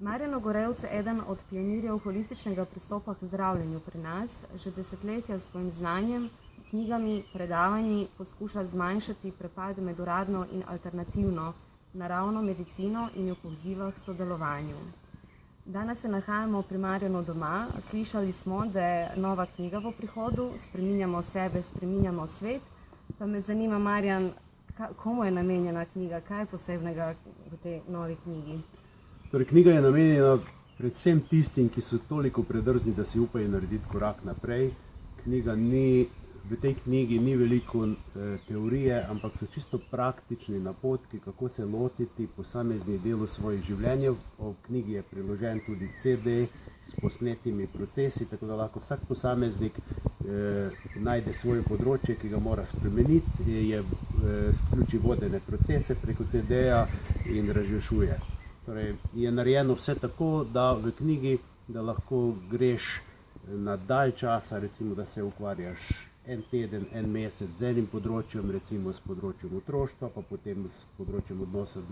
Marjan Ogorevc je eden od pionirjev holističnega pristopa k zdravljenju pri nas. Že desetletja s svojim znanjem, knjigami, predavanji poskuša zmanjšati prepad med uradno in alternativno naravno medicino in jo poziva k sodelovanju. Danes se nahajamo pri Marjanu doma. Slišali smo, da je nova knjiga v prihodu, Spreminjamo sebe, spreminjamo svet. Pa me zanima, Marjan, komu je namenjena knjiga, kaj je posebnega v tej novi knjigi? Torej, knjiga je namenjena predvsem tistim, ki so toliko predrzni, da si upajo narediti korak naprej. V tej knjigi ni veliko teorije, ampak so čisto praktični napotki, kako se lotiti posameznih delov svojih življenj. V knjigi je priložen tudi CD s posnetimi procesi, tako da lahko vsak posameznik najde svoje področje, ki ga mora spremeniti, vključi vodene procese preko CD-ja in razrešuje. Torej, je narejeno vse tako, da v knjigi, da lahko greš na dalj časa, recimo, da se ukvarjaš en teden, en mesec z enim področjem, recimo s področjem otroštva, pa potem s področjem odnosov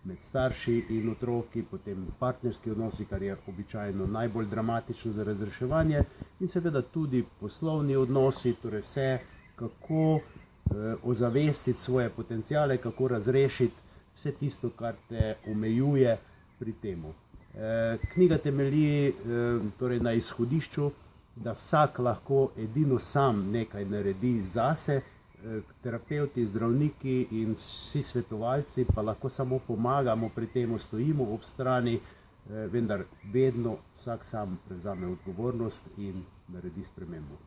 med starši in otroki, potem partnerski odnosi, kar je običajno najbolj dramatično za razreševanje, in seveda tudi poslovni odnosi, torej vse, kako ozavestiti svoje potenciale, kako razrešiti vse tisto, kar te omejuje pri temu. Knjiga temelji torej na izhodišču, da vsak lahko edino sam nekaj naredi zase, terapevti, zdravniki in vsi svetovalci pa lahko samo pomagamo pri tem, stojimo ob strani, vendar vedno vsak sam prevzame odgovornost in naredi spremembo.